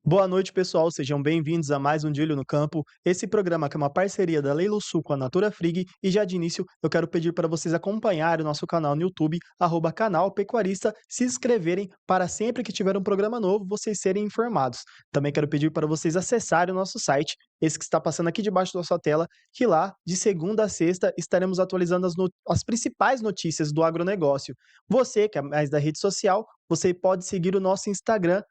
Boa noite, pessoal. Sejam bem-vindos a mais um De Olho no Campo. Esse programa que é uma parceria da Leilo Sul com a Natura Frig. E já de início, eu quero pedir para vocês acompanharem o nosso canal no YouTube, @canal Pecuarista, se inscreverem para sempre que tiver um programa novo, vocês serem informados. Também quero pedir para vocês acessarem o nosso site, esse que está passando aqui debaixo da sua tela, que lá, de segunda a sexta, estaremos atualizando as principais notícias do agronegócio. Você, que é mais da rede social, você pode seguir o nosso Instagram,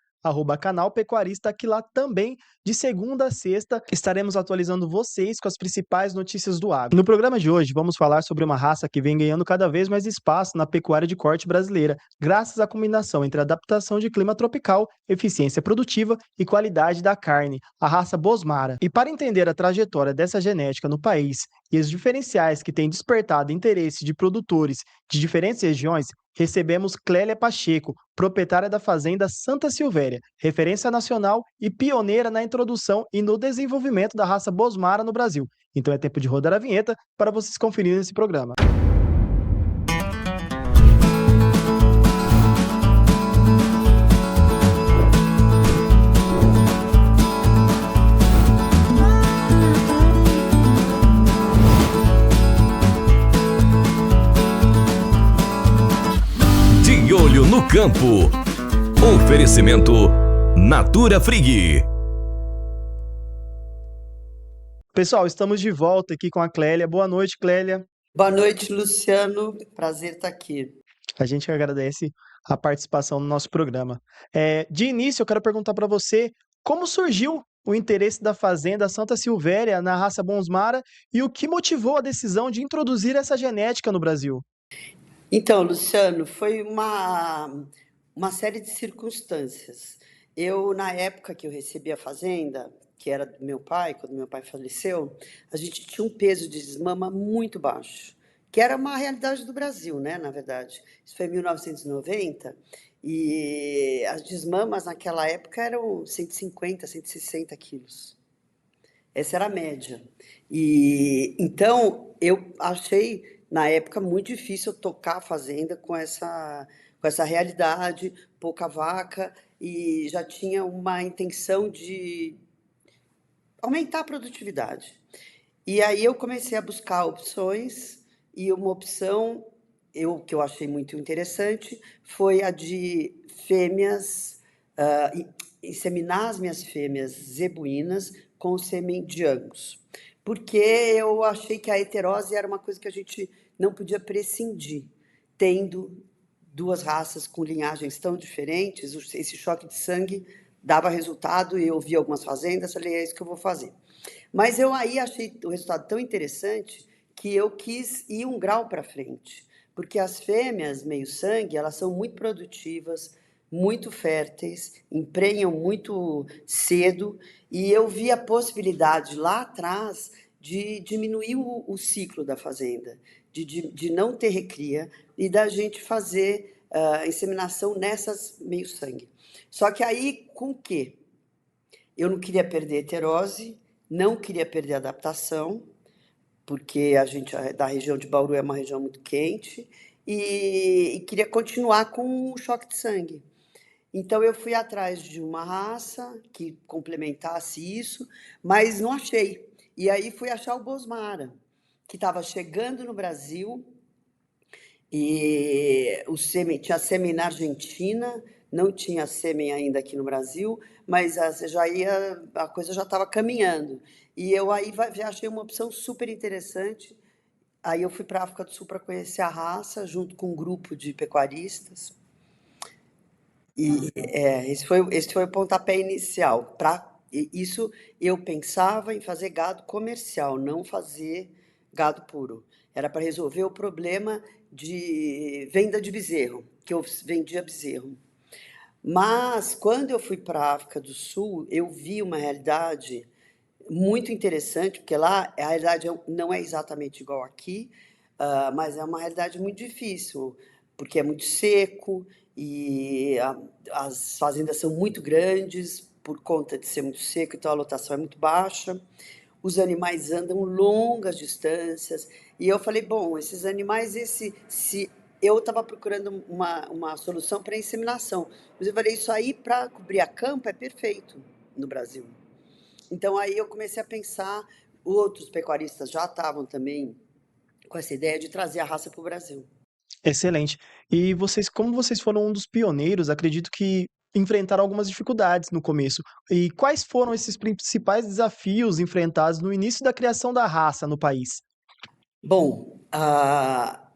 @canal Pecuarista, que lá também, de segunda a sexta, estaremos atualizando vocês com as principais notícias do agro. No programa de hoje, vamos falar sobre uma raça que vem ganhando cada vez mais espaço na pecuária de corte brasileira, graças à combinação entre adaptação de clima tropical, eficiência produtiva e qualidade da carne, a raça Bosmara. E para entender a trajetória dessa genética no país e os diferenciais que têm despertado interesse de produtores de diferentes regiões, recebemos Clélia Pacheco, proprietária da Fazenda Santa Silvéria, referência nacional e pioneira na introdução e no desenvolvimento da raça Bosmara no Brasil. Então é tempo de rodar a vinheta para vocês conferirem esse programa. De Olho no Campo. Oferecimento Natura Frig. Pessoal, estamos de volta aqui com a Clélia. Boa noite, Clélia. Boa noite, Luciano. Prazer estar aqui. A gente agradece a participação no nosso programa. De início, eu quero perguntar para você como surgiu o interesse da Fazenda Santa Silvéria na raça Bosmara e o que motivou a decisão de introduzir essa genética no Brasil. Então, Luciano, foi uma série de circunstâncias. Eu, na época que eu recebi a fazenda, que era do meu pai, quando meu pai faleceu, a gente tinha um peso de desmama muito baixo, que era uma realidade do Brasil, né, na verdade. Isso foi em 1990, e as desmamas naquela época eram 150, 160 quilos. Essa era a média. E então eu achei na época muito difícil eu tocar a fazenda com essa realidade, pouca vaca, e já tinha uma intenção de aumentar a produtividade. E aí eu comecei a buscar opções, e uma opção que eu achei muito interessante foi a de fêmeas, inseminar as minhas fêmeas zebuínas com sêmen de Angus, porque eu achei que a heterose era uma coisa que a gente não podia prescindir, tendo duas raças com linhagens tão diferentes, esse choque de sangue dava resultado, e eu vi algumas fazendas, falei, é isso que eu vou fazer. Mas eu aí achei o resultado tão interessante que eu quis ir um grau para frente, porque as fêmeas meio-sangue, elas são muito produtivas, muito férteis, emprenham muito cedo, e eu vi a possibilidade lá atrás de diminuir o ciclo da fazenda, de não ter recria e da gente fazer inseminação nessas meio-sangue. Só que aí, com o quê? Eu não queria perder a heterose, não queria perder a adaptação, porque a gente da região de Bauru é uma região muito quente, e queria continuar com o choque de sangue. Então eu fui atrás de uma raça que complementasse isso, mas não achei. E aí fui achar o Bosmara, que estava chegando no Brasil, e o sêmen, tinha sêmen na Argentina, não tinha sêmen ainda aqui no Brasil, mas a coisa já estava caminhando. E eu aí achei uma opção super interessante. Aí eu fui para a África do Sul para conhecer a raça, junto com um grupo de pecuaristas. Esse foi o pontapé inicial. Isso eu pensava em fazer gado comercial, não fazer gado puro. Era para resolver o problema de venda de bezerro, que eu vendia bezerro. Mas, quando eu fui para a África do Sul, eu vi uma realidade muito interessante, porque lá a realidade não é exatamente igual aqui, mas é uma realidade muito difícil, porque é muito seco e as fazendas são muito grandes por conta de ser muito seco, então a lotação é muito baixa. Os animais andam longas distâncias, e eu falei, bom, esses animais, se eu estava procurando uma solução para inseminação, mas eu falei, isso aí para cobrir a campa é perfeito. no Brasil. Então aí eu comecei a pensar, outros pecuaristas já estavam também com essa ideia de trazer a raça para o Brasil. Excelente. E vocês, como vocês foram um dos pioneiros, acredito que enfrentaram algumas dificuldades no começo. E quais foram esses principais desafios enfrentados no início da criação da raça no país? Bom,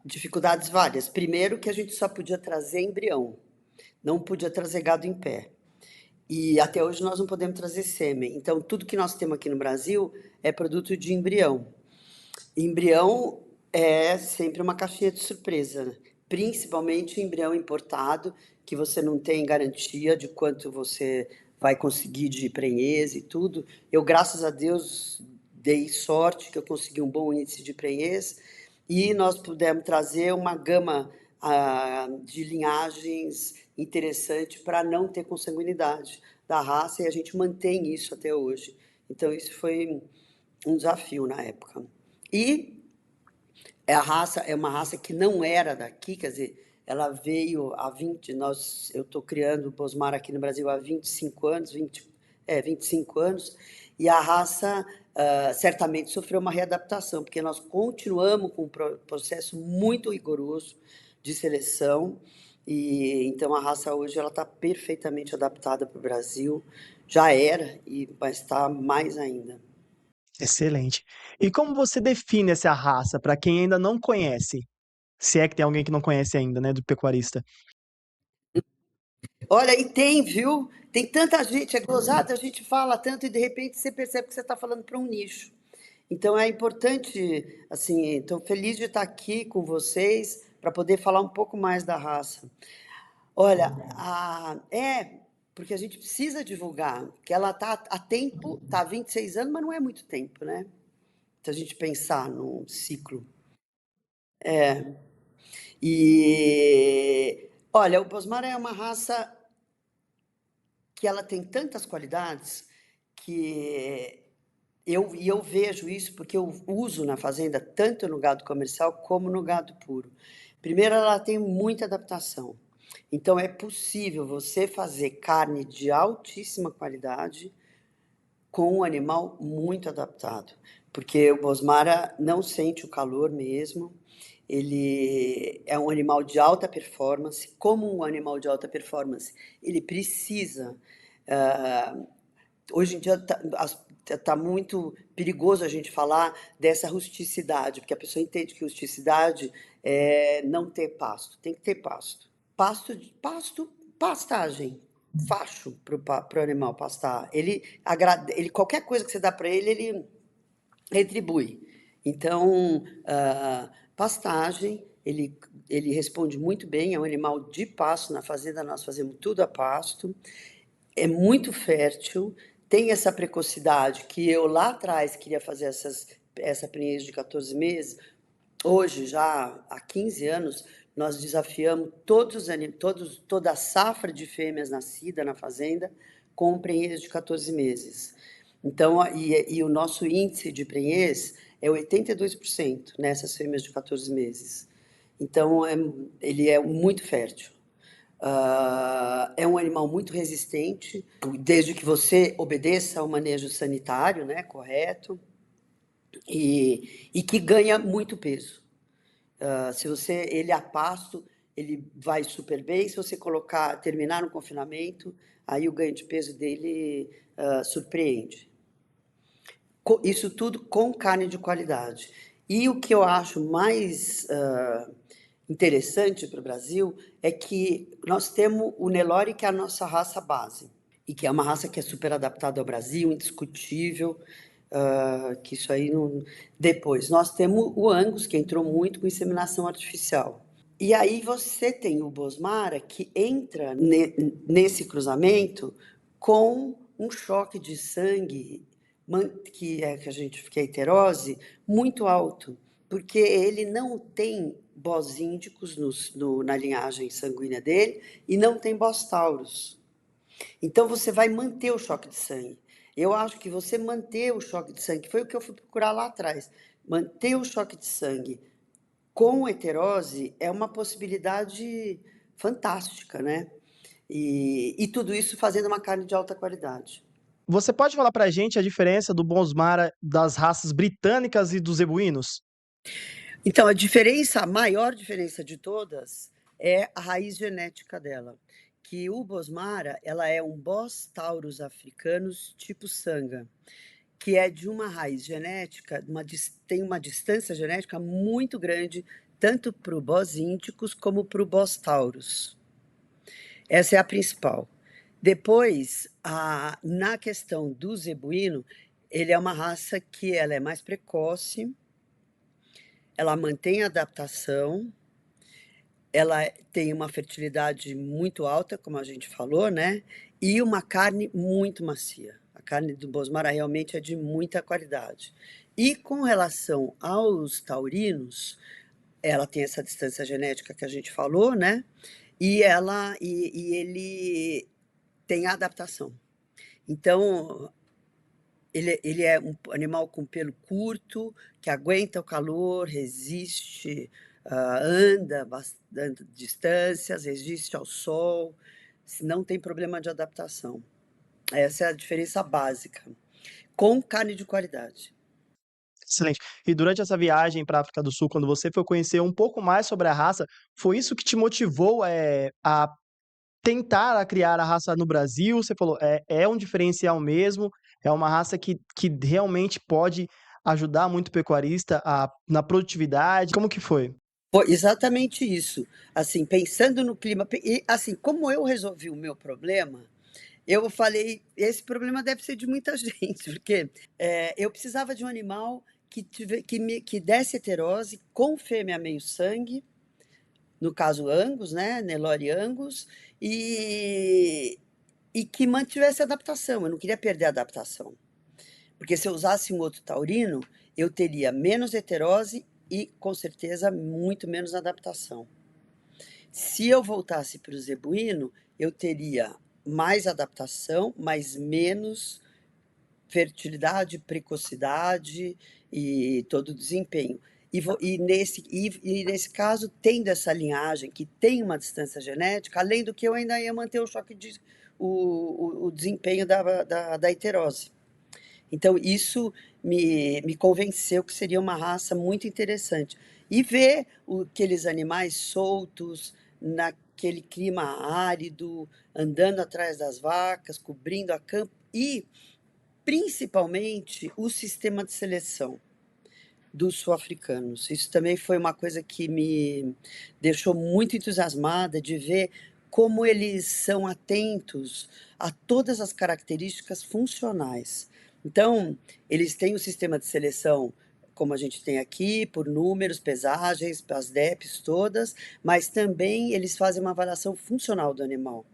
dificuldades várias. Primeiro que a gente só podia trazer embrião, não podia trazer gado em pé. E até hoje nós não podemos trazer sêmen. Então, tudo que nós temos aqui no Brasil é produto de embrião. Embrião é sempre uma caixinha de surpresa, né? Principalmente embrião importado, que você não tem garantia de quanto você vai conseguir de prenhez e tudo. Eu, graças a Deus, dei sorte que eu consegui um bom índice de prenhez e nós pudemos trazer uma gama de linhagens interessante para não ter consanguinidade da raça e a gente mantém isso até hoje. Então, isso foi um desafio na época. E é uma raça que não era daqui, quer dizer, ela veio há 20, eu estou criando o Bosmara aqui no Brasil há 25 anos, 25 anos, e a raça certamente sofreu uma readaptação, porque nós continuamos com um processo muito rigoroso de seleção, e então a raça hoje ela está perfeitamente adaptada para o Brasil, já era, mas está mais ainda. Excelente. E como você define essa raça para quem ainda não conhece? Se é que tem alguém que não conhece ainda, né, do pecuarista. Olha, e tem, viu? Tem tanta gente, é gozado, a gente fala tanto e de repente você percebe que você está falando para um nicho. Então é importante, assim, estou feliz de estar aqui com vocês para poder falar um pouco mais da raça. Olha, porque a gente precisa divulgar, que ela está há tempo, está há 26 anos, mas não é muito tempo, né? Se a gente pensar num ciclo. E olha, o Bosmara é uma raça que ela tem tantas qualidades que eu vejo isso porque eu uso na fazenda tanto no gado comercial como no gado puro. Primeiro, ela tem muita adaptação. Então, é possível você fazer carne de altíssima qualidade com um animal muito adaptado, porque o Bosmara não sente o calor mesmo, ele é um animal de alta performance. Como um animal de alta performance, ele precisa. Hoje em dia está muito perigoso a gente falar dessa rusticidade, porque a pessoa entende que rusticidade é não ter pasto, tem que ter pasto. Pastagem, facho para o animal pastar. Ele qualquer coisa que você dá para ele retribui. Então, pastagem, ele responde muito bem, é um animal de pasto. Na fazenda nós fazemos tudo a pasto, é muito fértil, tem essa precocidade que eu lá atrás queria fazer essa prenhez de 14 meses. Hoje, já há 15 anos, nós desafiamos toda a safra de fêmeas nascida na fazenda com prenhez de 14 meses. Então, e o nosso índice de prenhez é 82% nessas fêmeas de 14 meses. Então, ele é muito fértil. É um animal muito resistente, desde que você obedeça ao manejo sanitário, né, correto, e que ganha muito peso. Se ele a pasto, ele vai super bem. Se você terminar no confinamento, aí o ganho de peso dele surpreende. Isso tudo com carne de qualidade. E o que eu acho mais interessante para o Brasil é que nós temos o Nelore, que é a nossa raça base, e que é uma raça que é super adaptada ao Brasil, indiscutível, que isso aí não... Depois, nós temos o Angus, que entrou muito com inseminação artificial. E aí você tem o Bosmara, que entra nesse cruzamento com um choque de sangue, que é heterose, muito alto, porque ele não tem bós índicos na linhagem sanguínea dele e não tem bós tauros. Então, você vai manter o choque de sangue. Eu acho que você manter o choque de sangue, que foi o que eu fui procurar lá atrás, manter o choque de sangue com heterose é uma possibilidade fantástica, né? E tudo isso fazendo uma carne de alta qualidade. Você pode falar pra gente a diferença do Bonsmara das raças britânicas e dos zebuínos? Então, a maior diferença de todas é a raiz genética dela, que o Bosmara, ela é um Bos taurus africanus tipo Sanga, que é de uma raiz genética, tem uma distância genética muito grande, tanto para o Bos índicos como para o Bos taurus. Essa é a principal. Depois, na questão do zebuíno, ele é uma raça que ela é mais precoce, ela mantém a adaptação, ela tem uma fertilidade muito alta, como a gente falou, né? E uma carne muito macia. A carne do Bosmara realmente é de muita qualidade. E com relação aos taurinos, ela tem essa distância genética que a gente falou, né? E ele tem a adaptação. Então, ele é um animal com pelo curto, que aguenta o calor, resiste, anda distâncias, resiste ao sol, não tem problema de adaptação. Essa é a diferença básica, com carne de qualidade. Excelente. E durante essa viagem pra África do Sul, quando você foi conhecer um pouco mais sobre a raça, foi isso que te motivou, a tentar criar a raça no Brasil? Você falou, é um diferencial mesmo, é uma raça que realmente pode ajudar muito o pecuarista na produtividade, como que foi? Foi exatamente isso. Assim, pensando no clima, e assim, como eu resolvi o meu problema, eu falei: "Esse problema deve ser de muita gente", porque, eu precisava de um animal que desse heterose com fêmea meio sangue, no caso Angus, né, Nelore Angus, e que mantivesse a adaptação, eu não queria perder a adaptação. Porque se eu usasse um outro taurino, eu teria menos heterose e, com certeza, muito menos adaptação. Se eu voltasse para o zebuíno, eu teria mais adaptação, mas menos fertilidade, precocidade e todo o desempenho. E nesse caso, tendo essa linhagem que tem uma distância genética, além do que eu ainda ia manter o choque de o desempenho da heterose. Então, isso me convenceu que seria uma raça muito interessante. E ver aqueles animais soltos, naquele clima árido, andando atrás das vacas, cobrindo a campo, e principalmente o sistema de seleção dos sul-africanos. Isso também foi uma coisa que me deixou muito entusiasmada de ver como eles são atentos a todas as características funcionais. Então, eles têm o sistema de seleção, como a gente tem aqui, por números, pesagens, as DEPs todas, mas também eles fazem uma avaliação funcional do animal.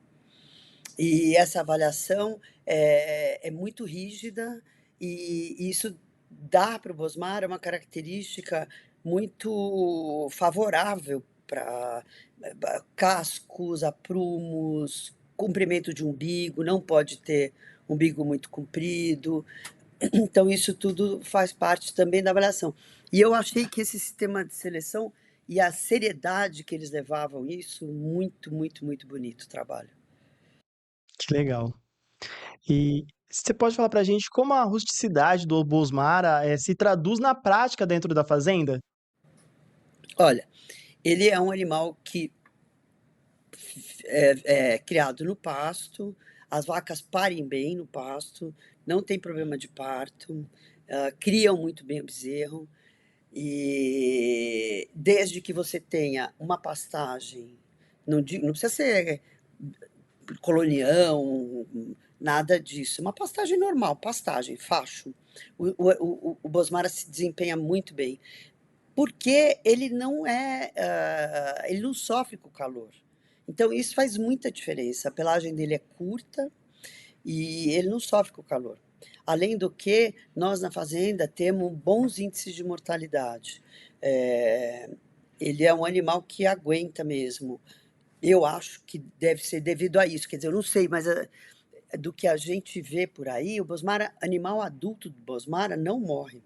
E essa avaliação é muito rígida e isso dá para o Bosmara uma característica muito favorável para cascos, aprumos, comprimento de umbigo, não pode ter umbigo muito comprido. Então isso tudo faz parte também da avaliação. E eu achei que esse sistema de seleção e a seriedade que eles levavam isso, muito, muito, muito bonito o trabalho. Que legal. E você pode falar pra gente como a rusticidade do Bosmara, se traduz na prática dentro da fazenda? Olha, ele é um animal que é criado no pasto, as vacas parem bem no pasto, não tem problema de parto, criam muito bem o bezerro, e desde que você tenha uma pastagem, não precisa ser colonião, nada disso, uma pastagem normal, pastagem, facho. O Bosmara se desempenha muito bem, porque ele não sofre com o calor. Então isso faz muita diferença, a pelagem dele é curta e ele não sofre com o calor. Além do que, nós na fazenda temos bons índices de mortalidade. Ele é um animal que aguenta mesmo. Eu acho que deve ser devido a isso, quer dizer, eu não sei, mas, do que a gente vê por aí, o Bosmara animal adulto do Bosmara não morre.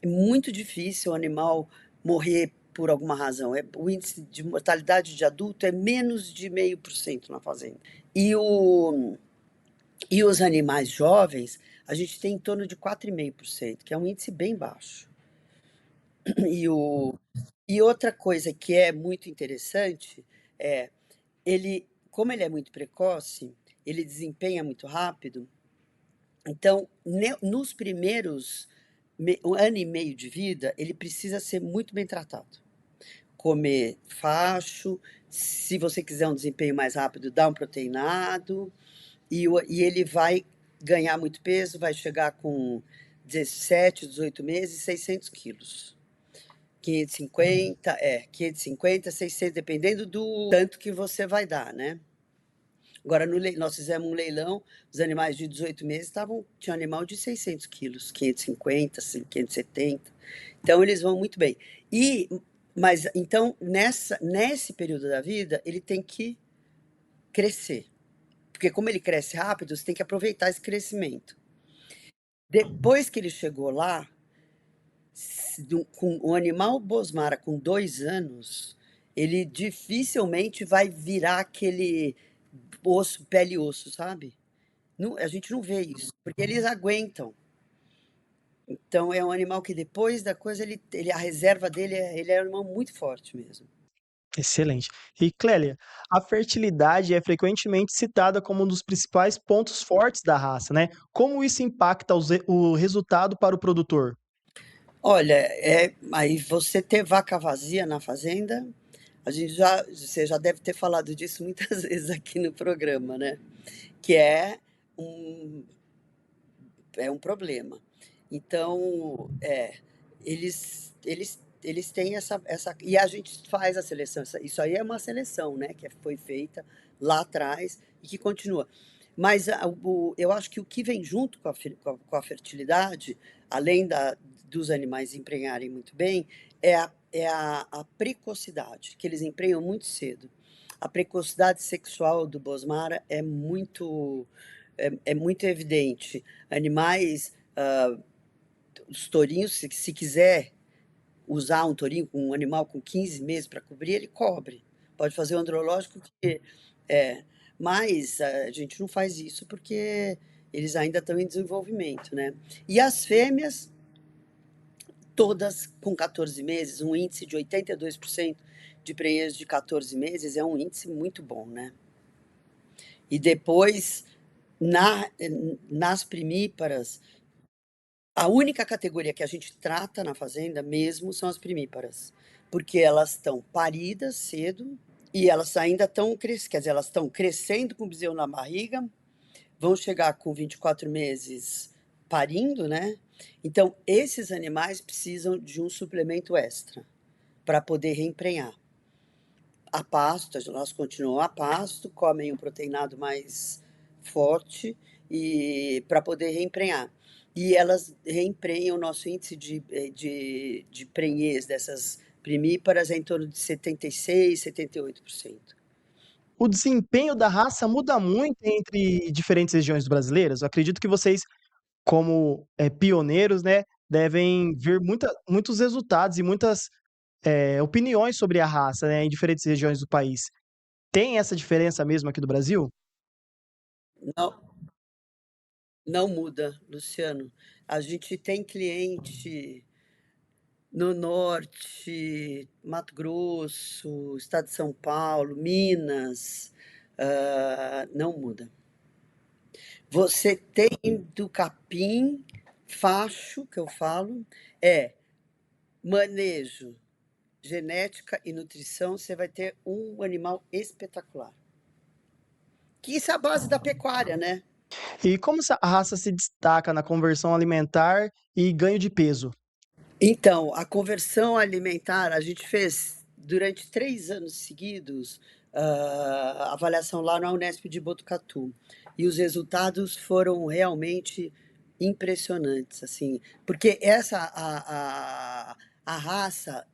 É muito difícil o animal morrer por alguma razão. O índice de mortalidade de adulto é menos de 0,5% na fazenda. E E os animais jovens, a gente tem em torno de 4,5%, que é um índice bem baixo. E, e outra coisa que é muito interessante é, como ele é muito precoce, ele desempenha muito rápido, então, nos primeiros um ano e meio de vida, ele precisa ser muito bem tratado. Comer facho, se você quiser um desempenho mais rápido, dá um proteinado, e ele vai ganhar muito peso, vai chegar com 17, 18 meses, 600 quilos. 550, 600, dependendo do tanto que você vai dar, né? Agora, nós fizemos um leilão, os animais de 18 meses tinha animal de 600 quilos, 550, 570. Então, eles vão muito bem. Mas, então, nesse período da vida, ele tem que crescer. Porque como ele cresce rápido, você tem que aproveitar esse crescimento. Depois que ele chegou lá, com o animal Bosmara com 2 anos, ele dificilmente vai virar aquele osso, pele e osso, sabe? Não, a gente não vê isso, porque eles aguentam. Então é um animal que depois da coisa, a reserva dele, ele é um animal muito forte mesmo. Excelente. E Clélia, a fertilidade é frequentemente citada como um dos principais pontos fortes da raça, né? Como isso impacta o resultado para o produtor? Olha, aí você ter vaca vazia na fazenda, você já deve ter falado disso muitas vezes aqui no programa, né? Que um, é um problema. Então, eles têm essa. E a gente faz a seleção. Isso aí é uma seleção, né? Que foi feita lá atrás e que continua. Mas eu acho que o que vem junto com a fertilidade, além dos animais emprenharem muito bem, a precocidade, que eles emprenham muito cedo. A precocidade sexual do Bosmara é muito evidente. Animais, os tourinhos, se quiser usar um tourinho, um animal com 15 meses para cobrir, ele cobre. Pode fazer o andrológico que é, mas a gente não faz isso porque eles ainda estão em desenvolvimento, né? E as fêmeas, todas com 14 meses, um índice de 82% de prenhez de 14 meses é um índice muito bom, né? E depois, nas primíparas, a única categoria que a gente trata na fazenda mesmo são as primíparas, porque elas estão paridas cedo e elas ainda estão crescendo, quer dizer, elas estão crescendo com o bezerro na barriga, vão chegar com 24 meses parindo, né? Então, esses animais precisam de um suplemento extra para poder reemprenhar. A pasto, nós continuamos a pasto, comem um proteinado mais forte e para poder reemprenhar. E elas reemprenham o nosso índice de prenhez dessas primíparas é em torno de 76, 78%. O desempenho da raça muda muito entre diferentes regiões brasileiras? Eu acredito que vocês, como pioneiros, né, devem ver muitos resultados e muitas opiniões sobre a raça, né, em diferentes regiões do país. Tem essa diferença mesmo aqui do Brasil? Não, não muda, Luciano. A gente tem cliente no norte, Mato Grosso, estado de São Paulo, Minas, não muda. Você tem do capim, facho, que eu falo, manejo, genética e nutrição, você vai ter um animal espetacular. Que isso é a base da pecuária, né? E como a raça se destaca na conversão alimentar e ganho de peso? Então, a conversão alimentar, a gente fez durante 3 anos seguidos avaliação lá na Unesp de Botucatu. E os resultados foram realmente impressionantes, assim, porque a raça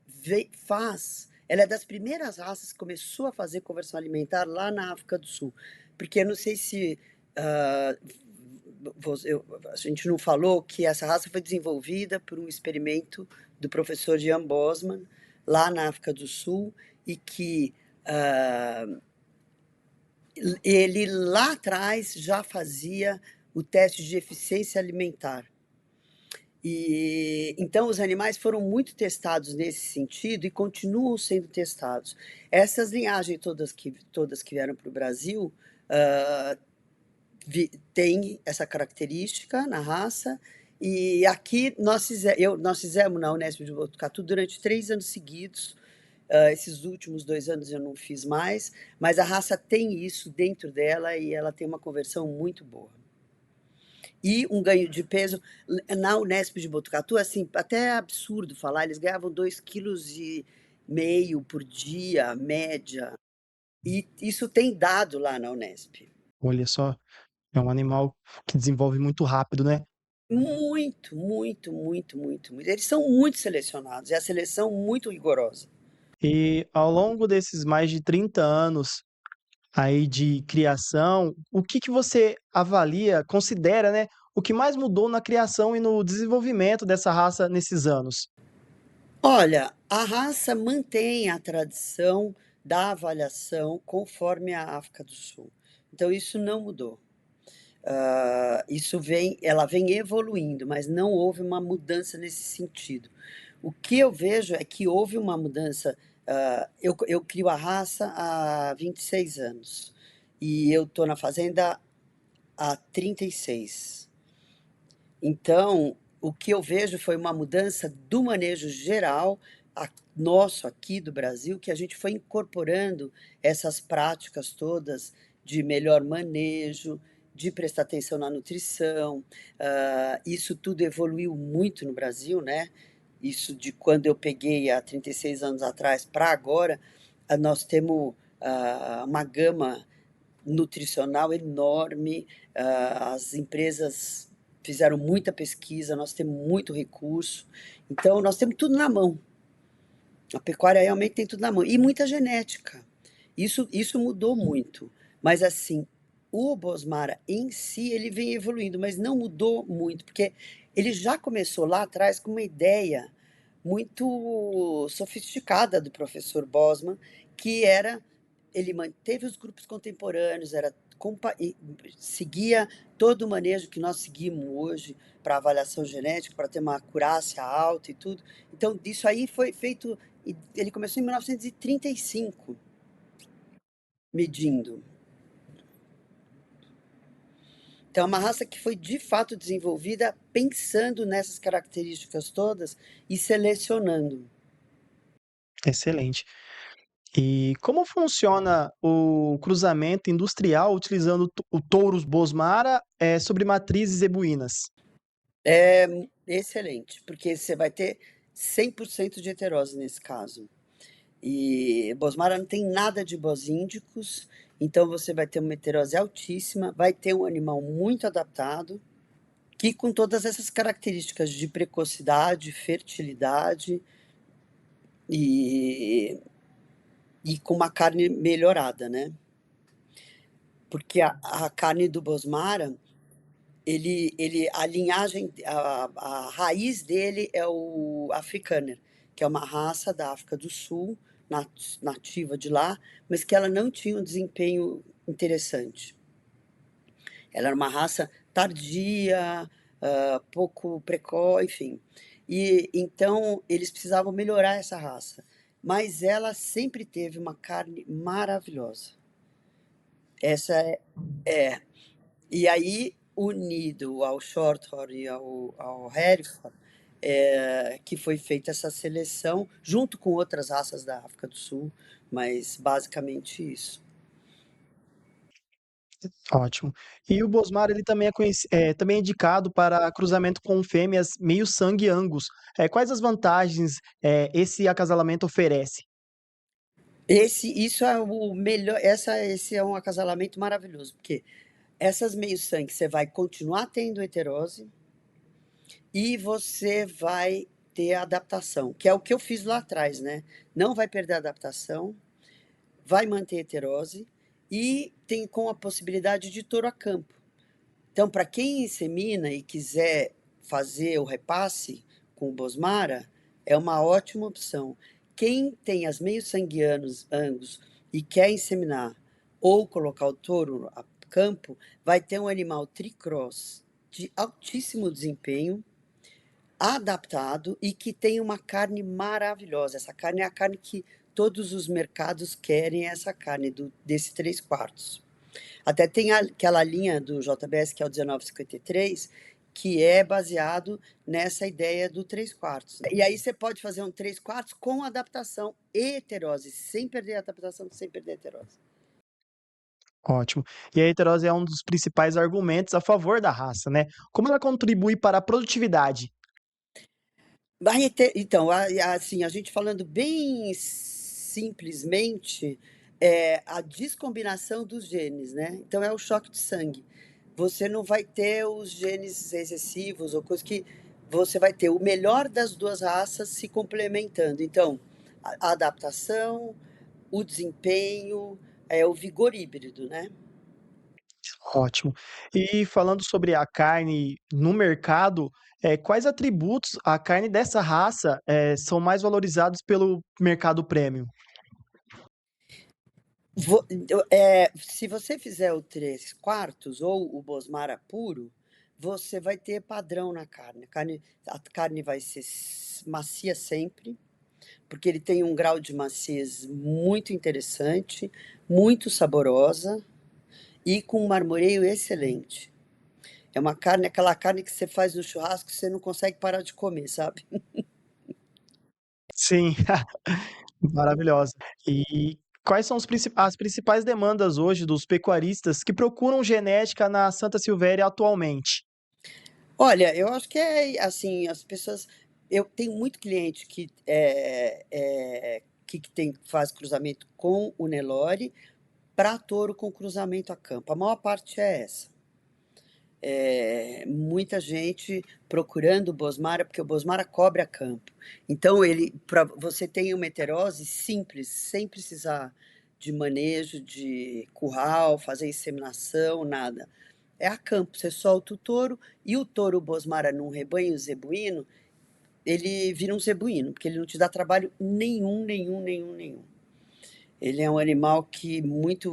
ela é das primeiras raças que começou a fazer conversão alimentar lá na África do Sul. Porque eu não sei se ah, a gente não falou que essa raça foi desenvolvida por um experimento do professor Jan Bosman, lá na África do Sul, e que Ele lá atrás já fazia o teste de eficiência alimentar. E então os animais foram muito testados nesse sentido e continuam sendo testados. Essas linhagens todas que vieram para o Brasil, ah, têm essa característica na raça. E aqui nós fizemos na Unesp de Botucatu durante 3 anos seguidos. Esses últimos 2 anos eu não fiz mais, mas a raça tem isso dentro dela e ela tem uma conversão muito boa. E um ganho de peso na Unesp de Botucatu, assim, até é absurdo falar, eles ganhavam 2,5 kg por dia, média. E isso tem dado lá na Unesp. Olha só, é um animal que desenvolve muito rápido, né? Muito, muito, muito, muito, muito. Eles são muito selecionados, é a seleção muito rigorosa. E ao longo desses mais de 30 anos aí de criação, o que que você avalia, considera, né, o que mais mudou na criação e no desenvolvimento dessa raça nesses anos? Olha, a raça mantém a tradição da avaliação conforme a África do Sul. Então isso não mudou. Ela vem evoluindo, mas não houve uma mudança nesse sentido. O que eu vejo é que houve uma mudança. Eu crio a raça há 26 anos e eu estou na fazenda há 36. Então, o que eu vejo foi uma mudança do manejo geral nosso aqui do Brasil, que a gente foi incorporando essas práticas todas de melhor manejo, de prestar atenção na nutrição. Isso tudo evoluiu muito no Brasil, né? Isso de quando eu peguei há 36 anos atrás para agora, nós temos uma gama nutricional enorme. As empresas fizeram muita pesquisa, nós temos muito recurso, então nós temos tudo na mão. A pecuária realmente tem tudo na mão. E muita genética. Isso mudou muito. Mas assim, o Bosmara em si, ele vem evoluindo, mas não mudou muito, porque ele já começou lá atrás com uma ideia muito sofisticada do professor Bosman, que era, ele manteve os grupos contemporâneos, seguia todo o manejo que nós seguimos hoje para avaliação genética, para ter uma acurácia alta e tudo. Então, isso aí foi feito, ele começou em 1935, medindo. Então, é uma raça que foi de fato desenvolvida pensando nessas características todas e selecionando. Excelente. E como funciona o cruzamento industrial utilizando o touros Bosmara, sobre matrizes zebuínas? É excelente, porque você vai ter 100% de heterose nesse caso. E Bosmara não tem nada de bosíndicos, então você vai ter uma heterose altíssima, vai ter um animal muito adaptado, que com todas essas características de precocidade, fertilidade e, e com uma carne melhorada, né? Porque a carne do Bosmara, a linhagem, a raiz dele é o Afrikaner, que é uma raça da África do Sul, nativa de lá, mas que ela não tinha um desempenho interessante. Ela era uma raça tardia, pouco precoce, enfim. E então eles precisavam melhorar essa raça, mas ela sempre teve uma carne maravilhosa. Essa é. E aí, unido ao Shorthorn e ao Hereford, que foi feita essa seleção, junto com outras raças da África do Sul, mas basicamente isso. Ótimo. E o Bosmara ele também também é indicado para cruzamento com fêmeas meio sangue Angus. Quais as vantagens, esse acasalamento oferece? Isso é o melhor, esse é um acasalamento maravilhoso, porque essas meio-sangue você vai continuar tendo heterose e você vai ter adaptação, que é o que eu fiz lá atrás, né? Não vai perder a adaptação, vai manter heterose e tem com a possibilidade de touro a campo. Então, para quem insemina e quiser fazer o repasse com o Bosmara, é uma ótima opção. Quem tem as meio sanguianos Angus e quer inseminar ou colocar o touro a campo, vai ter um animal tricross de altíssimo desempenho, adaptado e que tem uma carne maravilhosa. Essa carne é a carne que todos os mercados querem, essa carne desse 3 quartos. Até tem aquela linha do JBS, que é o 1953, que é baseado nessa ideia do 3 quartos. E aí você pode fazer um 3 quartos com adaptação e heterose, sem perder a adaptação, sem perder a heterose. Ótimo. E a heterose é um dos principais argumentos a favor da raça, né? Como ela contribui para a produtividade? Então, assim, a gente falando bem simplesmente, a descombinação dos genes, né? Então é o choque de sangue. Você não vai ter os genes excessivos ou coisa que você vai ter o melhor das duas raças se complementando. Então, a adaptação, o desempenho, o vigor híbrido, né? Ótimo. E falando sobre a carne no mercado, quais atributos a carne dessa raça, são mais valorizados pelo mercado premium? Se você fizer o 3 quartos ou o Bosmara puro, você vai ter padrão na carne. A carne vai ser macia sempre, porque ele tem um grau de maciez muito interessante, muito saborosa e com um marmoreio excelente. É uma carne, aquela carne que você faz no churrasco, você não consegue parar de comer, sabe? Sim, maravilhosa. E quais são as principais demandas hoje dos pecuaristas que procuram genética na Santa Silvéria atualmente? Olha, eu acho que é assim, as pessoas. Eu tenho muito cliente que faz cruzamento com o Nelore para touro com cruzamento a campo. A maior parte é essa. Muita gente procurando o Bosmara, porque o Bosmara cobre a campo. Então, você tem uma heterose simples, sem precisar de manejo, de curral, fazer inseminação, nada. É a campo, você solta o touro, e o touro Bosmara num rebanho zebuíno, ele vira um zebuíno, porque ele não te dá trabalho nenhum, nenhum, nenhum, nenhum. Ele é um animal que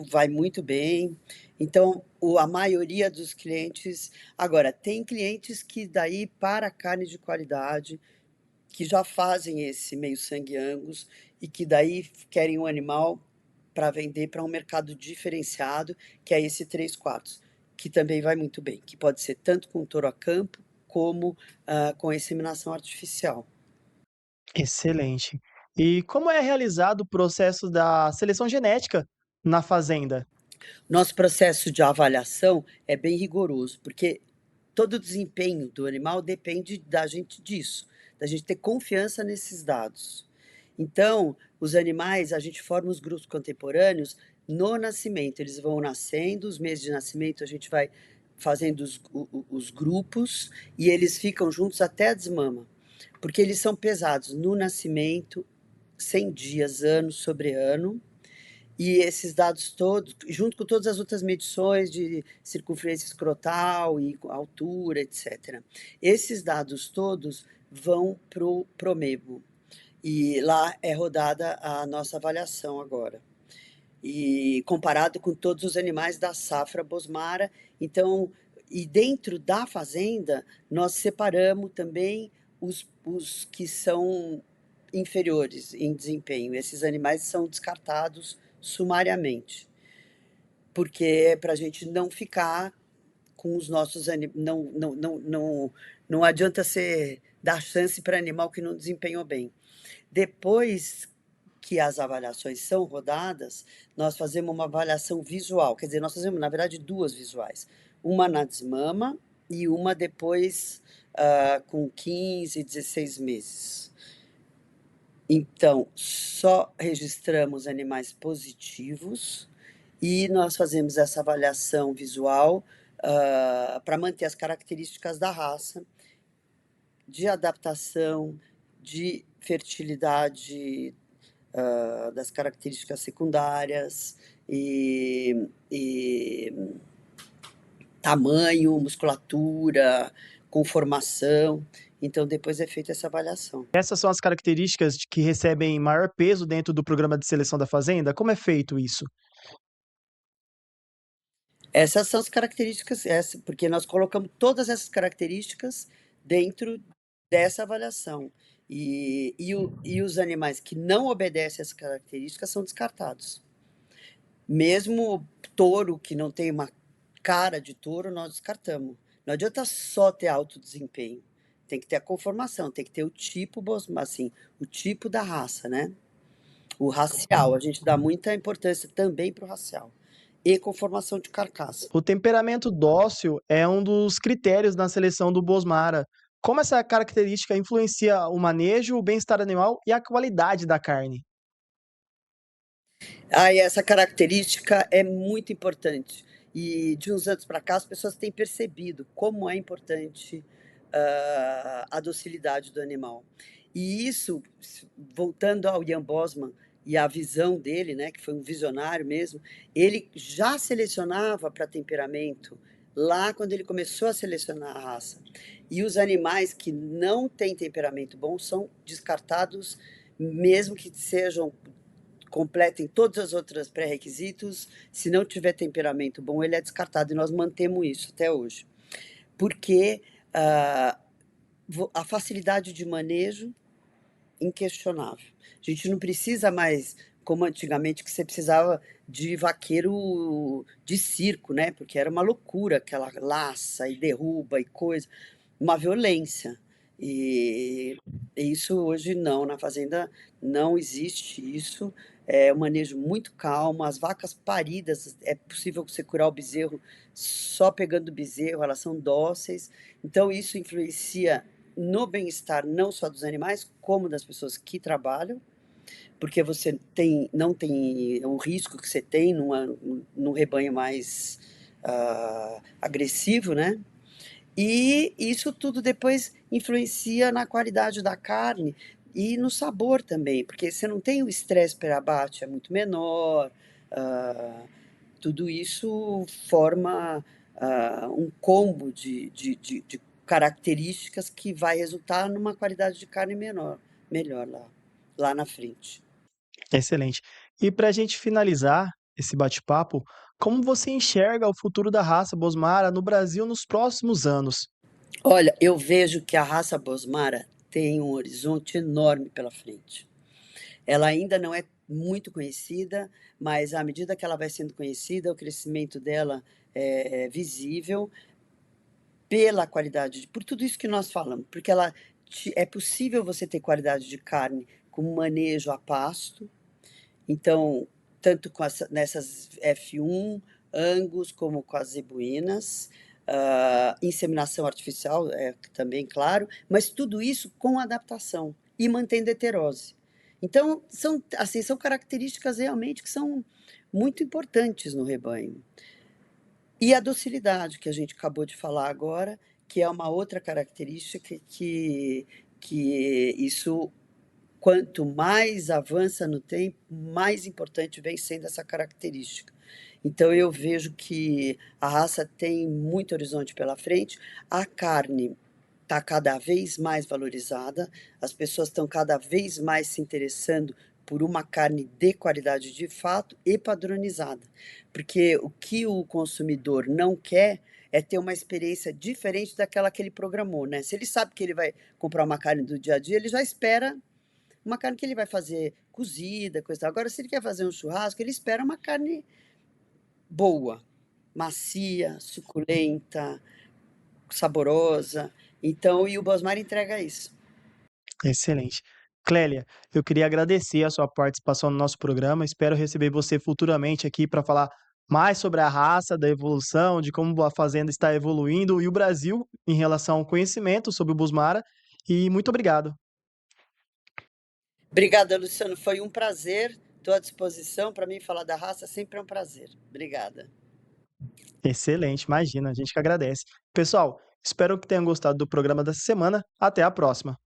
vai muito bem. Então, a maioria dos clientes. Agora, tem clientes que daí para carne de qualidade, que já fazem esse meio sangue Angus e que daí querem um animal para vender para um mercado diferenciado, que é esse 3 quartos, que também vai muito bem, que pode ser tanto com touro a campo como com a inseminação artificial. Excelente. E como é realizado o processo da seleção genética na fazenda? Nosso processo de avaliação é bem rigoroso, porque todo o desempenho do animal depende da gente disso, da gente ter confiança nesses dados. Então, os animais, a gente forma os grupos contemporâneos no nascimento. Eles vão nascendo, os meses de nascimento a gente vai fazendo os grupos e eles ficam juntos até a desmama, porque eles são pesados no nascimento, 100 dias, ano sobre ano, e esses dados todos, junto com todas as outras medições de circunferência escrotal e altura, etc. Esses dados todos vão para o Promebo. E lá é rodada a nossa avaliação agora. E comparado com todos os animais da safra Bosmara. Então, e dentro da fazenda, nós separamos também os que são inferiores em desempenho. Esses animais são descartados sumariamente, porque é para a gente não ficar com os nossos animais. Não adianta você dar chance para animal que não desempenhou bem. Depois que as avaliações são rodadas, nós fazemos uma avaliação visual, quer dizer, nós fazemos, na verdade, duas visuais. Uma na desmama e uma depois com 15, 16 meses. Então, só registramos animais positivos e nós fazemos essa avaliação visual para manter as características da raça, de adaptação, de fertilidade, das características secundárias e tamanho, musculatura, conformação. Então, depois é feita essa avaliação. Essas são as características que recebem maior peso dentro do programa de seleção da fazenda? Como é feito isso? Essas são as características, porque nós colocamos todas essas características dentro dessa avaliação. E os animais que não obedecem a essas características são descartados. Mesmo touro que não tem uma cara de touro, nós descartamos. Não adianta só ter alto desempenho. Tem que ter a conformação, tem que ter o tipo, assim, o tipo da raça, né? O racial, a gente dá muita importância também para o racial. E conformação de carcaça. O temperamento dócil é um dos critérios na seleção do Bosmara. Como essa característica influencia o manejo, o bem-estar animal e a qualidade da carne? E essa característica é muito importante. E de uns anos para cá, as pessoas têm percebido como é importante a docilidade do animal. E isso, voltando ao Jan Bosman e a visão dele, né, que foi um visionário mesmo, ele já selecionava para temperamento lá quando ele começou a selecionar a raça. E os animais que não têm temperamento bom são descartados, mesmo que completem todos os outros pré-requisitos. Se não tiver temperamento bom, ele é descartado, e nós mantemos isso até hoje. Porque a facilidade de manejo, inquestionável. A gente não precisa mais, como antigamente, que você precisava de vaqueiro de circo, né? Porque era uma loucura, aquela laça e derruba e coisa, uma violência. E isso hoje não, na fazenda não existe isso. É um manejo muito calmo. As vacas paridas, é possível você curar o bezerro só pegando o bezerro, elas são dóceis. Então isso influencia no bem-estar não só dos animais, como das pessoas que trabalham, porque você não tem o risco que você tem num rebanho mais agressivo, né? E isso tudo depois influencia na qualidade da carne e no sabor também, porque você não tem o estresse peri-abate, é muito menor. Tudo isso forma um combo de características que vai resultar numa qualidade de carne melhor lá na frente. Excelente. E para a gente finalizar esse bate-papo, como você enxerga o futuro da raça Bosmara no Brasil nos próximos anos? Olha, eu vejo que a raça Bosmara tem um horizonte enorme pela frente. Ela ainda não é muito conhecida, mas à medida que ela vai sendo conhecida, o crescimento dela é visível pela qualidade, por tudo isso que nós falamos, porque é possível você ter qualidade de carne com manejo a pasto. Então, tanto nessas F1, Angus, como com as zebuínas, inseminação artificial também, claro, mas tudo isso com adaptação e mantendo heterose. Então, são características realmente que são muito importantes no rebanho. E a docilidade, que a gente acabou de falar agora, que é uma outra característica que isso, quanto mais avança no tempo, mais importante vem sendo essa característica. Então, eu vejo que a raça tem muito horizonte pela frente. A carne está cada vez mais valorizada, as pessoas estão cada vez mais se interessando por uma carne de qualidade de fato e padronizada. Porque o que o consumidor não quer é ter uma experiência diferente daquela que ele programou, né? Se ele sabe que ele vai comprar uma carne do dia a dia, ele já espera uma carne que ele vai fazer cozida, coisa tal. Agora, se ele quer fazer um churrasco, ele espera uma carne boa, macia, suculenta, saborosa. Então, e o Bosmara entrega isso. Excelente. Clélia, eu queria agradecer a sua participação no nosso programa. Espero receber você futuramente aqui para falar mais sobre a raça, da evolução, de como a fazenda está evoluindo e o Brasil em relação ao conhecimento sobre o Bosmara. E muito obrigado. Obrigada, Luciano. Foi um prazer. Estou à disposição. Para mim, falar da raça sempre é um prazer. Obrigada. Excelente, imagina, a gente que agradece. Pessoal, espero que tenham gostado do programa dessa semana. Até a próxima.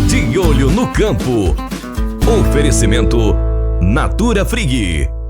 De olho no campo. Oferecimento Natura Frig.